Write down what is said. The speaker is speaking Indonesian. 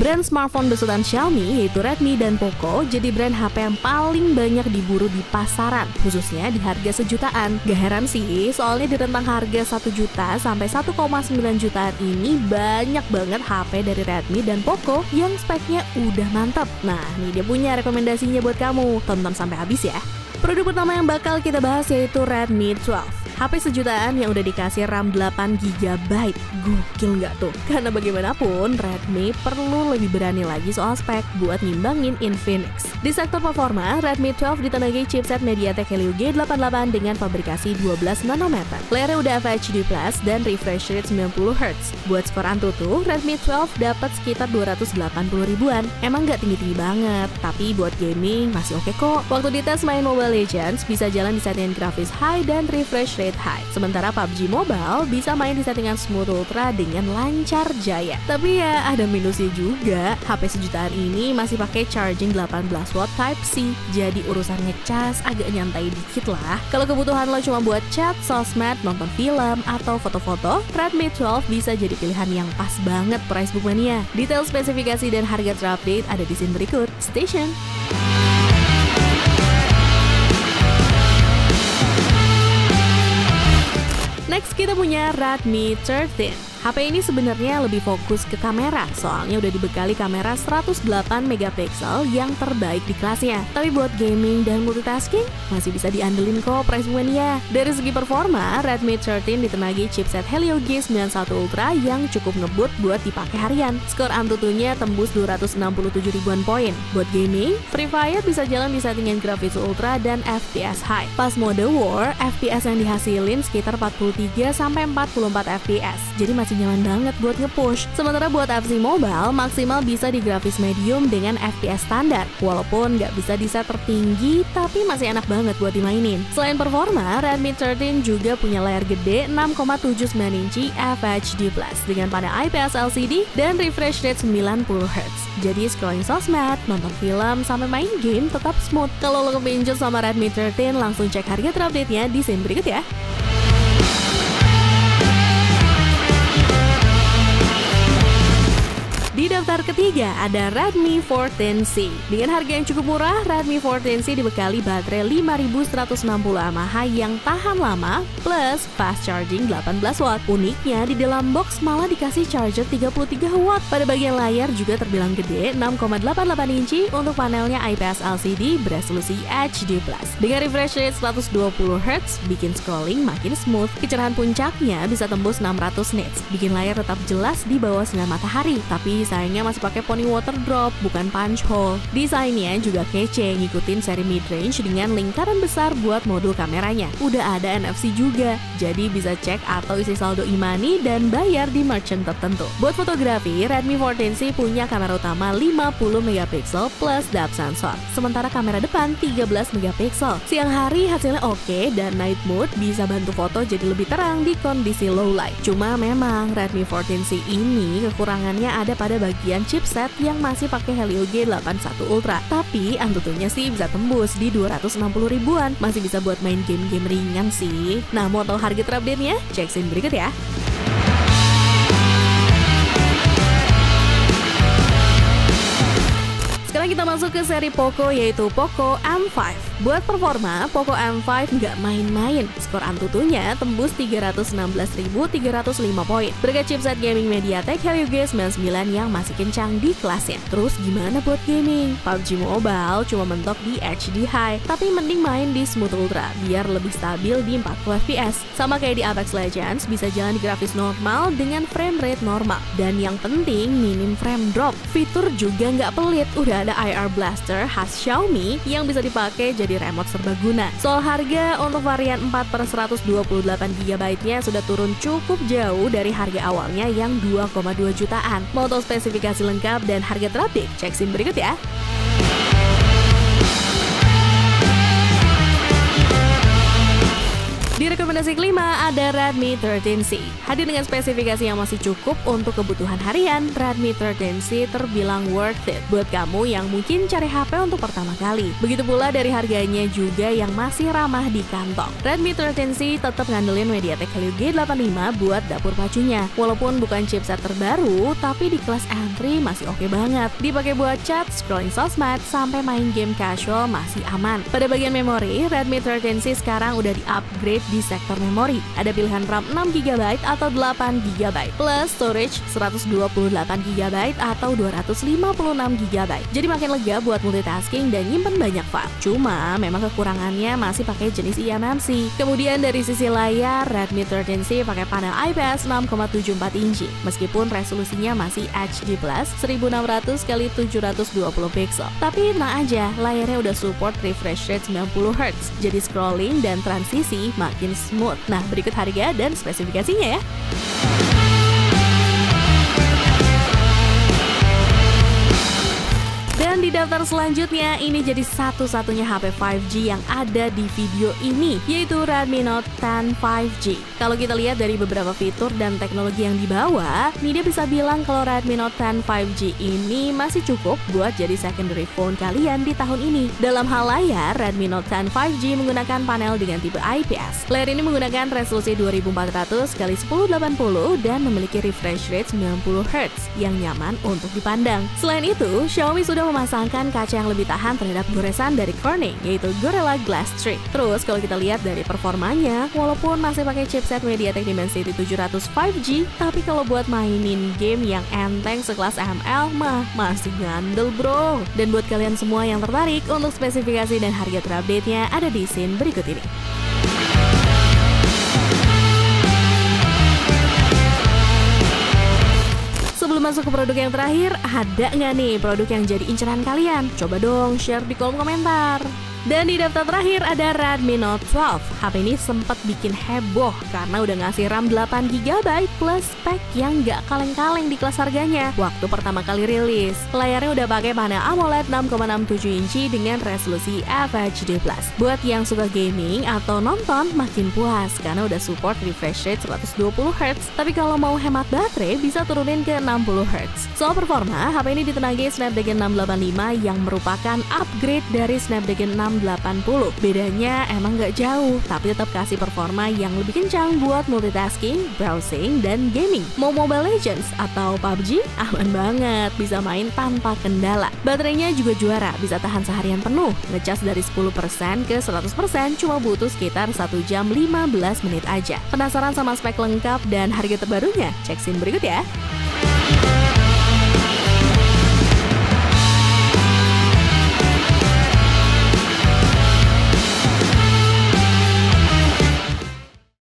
Brand smartphone besutan Xiaomi yaitu Redmi dan Poco jadi brand HP yang paling banyak diburu di pasaran, khususnya di harga sejutaan. Gak heran sih, soalnya di rentang harga 1 juta sampai 1,9 jutaan ini banyak banget HP dari Redmi dan Poco yang speknya udah mantap. Nah, nih dia punya rekomendasinya buat kamu. Tonton sampai habis ya. Produk pertama yang bakal kita bahas yaitu Redmi 12. HP sejutaan yang udah dikasih RAM 8GB. Gokil nggak tuh? Karena bagaimanapun, Redmi perlu lebih berani lagi soal spek buat ngimbangin Infinix. Di sektor performa, Redmi 12 ditenagai chipset MediaTek Helio G88 dengan fabrikasi 12 nanometer. Layarnya udah FHD+, dan refresh rate 90Hz. Buat skor Antutu, Redmi 12 dapat sekitar 280 ribuan. Emang nggak tinggi-tinggi banget, tapi buat gaming masih oke kok. Waktu dites main Mobile Legends, bisa jalan di settingan grafis high dan refresh rate high. Sementara PUBG Mobile bisa main di settingan Smooth Ultra dengan lancar jaya. Tapi ya ada minusnya juga. HP sejutaan ini masih pakai charging 18W Type-C. Jadi urusan ngecas agak nyantai dikit lah. Kalau kebutuhan lo cuma buat chat, sosmed, nonton film, atau foto-foto, Redmi 12 bisa jadi pilihan yang pas banget price book mania. Detail spesifikasi dan harga terupdate ada di scene berikut. Stay tuned. Next kita punya Redmi 13. HP ini sebenarnya lebih fokus ke kamera, soalnya udah dibekali kamera 108MP yang terbaik di kelasnya. Tapi buat gaming dan multitasking, masih bisa diandelin kok price mania. Dari segi performa, Redmi 13 ditenagi chipset Helio G91 Ultra yang cukup ngebut buat dipakai harian. Skor Antutunya tembus 267 ribuan poin. Buat gaming, Free Fire bisa jalan di settingan grafis ultra dan FPS high. Pas mode war, FPS yang dihasilin sekitar 43-44 FPS. Jadi masih nyaman banget buat nge-push. Sementara buat FC Mobile, maksimal bisa di grafis medium dengan FPS standar. Walaupun nggak bisa di set tertinggi, tapi masih enak banget buat dimainin. Selain performa, Redmi 13 juga punya layar gede 6,79 inci FHD+, dengan panel IPS LCD dan refresh rate 90Hz. Jadi scrolling sosmed, nonton film, sampai main game tetap smooth. Kalau lo kepincut sama Redmi 13, langsung cek harga terupdate-nya di scene berikut ya. Di daftar ketiga ada Redmi 14C. Dengan harga yang cukup murah, Redmi 14C dibekali baterai 5160 mAh yang tahan lama plus fast charging 18W. Uniknya di dalam box malah dikasih charger 33W. Pada bagian layar juga terbilang gede 6,88 inci untuk panelnya IPS LCD beresolusi HD+. Dengan refresh rate 120Hz, bikin scrolling makin smooth. Kecerahan puncaknya bisa tembus 600 nits, bikin layar tetap jelas di bawah sinar matahari. Tapi sayangnya masih pakai poni water drop, bukan punch hole. Desainnya juga kece, ngikutin seri mid-range dengan lingkaran besar buat modul kameranya. Udah ada NFC juga, jadi bisa cek atau isi saldo e-money dan bayar di merchant tertentu. Buat fotografi, Redmi 14C punya kamera utama 50MP plus depth sensor, sementara kamera depan 13MP. Siang hari hasilnya oke dan night mode bisa bantu foto jadi lebih terang di kondisi low light. Cuma memang Redmi 14C ini kekurangannya ada pada bagian chipset yang masih pakai Helio G81 Ultra. Tapi Antutunya sih bisa tembus di 260 ribuan. Masih bisa buat main game-game ringan sih. Nah, mau tahu harga terupdate-nya? Cek scene berikut ya. Sekarang kita masuk ke seri Poco yaitu Poco M5. Buat performa, Poco M5 nggak main-main. Skor Antutunya tembus 316.305 poin. Berkat chipset gaming MediaTek Helio G99 yang masih kencang di kelasnya. Terus gimana buat gaming? PUBG Mobile cuma mentok di HD High, tapi mending main di Smooth Ultra biar lebih stabil di 40 FPS. Sama kayak di Apex Legends, bisa jalan di grafis normal dengan frame rate normal. Dan yang penting, minim frame drop. Fitur juga nggak pelit, udah ada IR Blaster khas Xiaomi yang bisa dipakai jadi remote serbaguna. Soal harga, untuk varian 4/128GB-nya sudah turun cukup jauh dari harga awalnya yang 2,2 jutaan. Mau tahu spesifikasi lengkap dan harga terupdate? Cek scene berikut ya. Di rekomendasi kelima ada Redmi 13C. Hadir dengan spesifikasi yang masih cukup untuk kebutuhan harian, Redmi 13C terbilang worth it buat kamu yang mungkin cari HP untuk pertama kali. Begitu pula dari harganya juga yang masih ramah di kantong. Redmi 13C tetap ngandelin MediaTek Helio G85 buat dapur pacunya. Walaupun bukan chipset terbaru, tapi di kelas entry masih oke banget. Dipakai buat chat, scrolling sosmed, sampai main game casual masih aman. Pada bagian memori, Redmi 13C sekarang udah di-upgrade di sektor memori. Ada pilihan RAM 6GB atau 8GB, plus storage 128GB atau 256GB. Jadi makin lega buat multitasking dan nyimpen banyak file. Cuma memang kekurangannya masih pakai jenis eMMC. Kemudian dari sisi layar, Redmi 13C pakai panel IPS 6,74 inci. Meskipun resolusinya masih HD+, 1600x720 pixel. Tapi tenang aja, layarnya udah support refresh rate 90Hz. Jadi scrolling dan transisi makin smooth. Nah, berikut harga dan spesifikasinya ya. Dan di daftar selanjutnya, ini jadi satu-satunya HP 5G yang ada di video ini, yaitu Redmi Note 10 5G. Kalau kita lihat dari beberapa fitur dan teknologi yang dibawa, nih dia bisa bilang kalau Redmi Note 10 5G ini masih cukup buat jadi secondary phone kalian di tahun ini. Dalam hal layar, Redmi Note 10 5G menggunakan panel dengan tipe IPS. Layar ini menggunakan resolusi 2400x1080 dan memiliki refresh rate 90Hz yang nyaman untuk dipandang. Selain itu, Xiaomi sudah memasangkan kaca yang lebih tahan terhadap goresan dari Corning, yaitu Gorilla Glass 3. Terus kalau kita lihat dari performanya, walaupun masih pakai chipset MediaTek Dimensity 700 5G, tapi kalau buat mainin game yang enteng sekelas ML mah masih ngandel bro. Dan buat kalian semua yang tertarik untuk spesifikasi dan harga terupdate-nya ada di scene berikut ini. Sebelum masuk ke produk yang terakhir, ada nggak nih produk yang jadi inceran kalian? Coba dong share di kolom komentar. Dan di daftar terakhir ada Redmi Note 12. HP ini sempat bikin heboh karena udah ngasih RAM 8GB plus spek yang nggak kaleng-kaleng di kelas harganya waktu pertama kali rilis. Layarnya udah pakai panel AMOLED 6,67 inci dengan resolusi FHD+. Buat yang suka gaming atau nonton makin puas karena udah support refresh rate 120Hz. Tapi kalau mau hemat baterai bisa turunin ke 60Hz. Soal performa, HP ini ditenagai Snapdragon 685 yang merupakan upgrade dari Snapdragon 680. Bedanya emang nggak jauh, tapi tetap kasih performa yang lebih kencang buat multitasking, browsing, dan gaming. Mau Mobile Legends atau PUBG, aman banget, bisa main tanpa kendala. Baterainya juga juara, bisa tahan seharian penuh. Ngecas dari 10% ke 100% cuma butuh sekitar 1 jam 15 menit aja. Penasaran sama spek lengkap dan harga terbarunya? Cek scene berikut ya.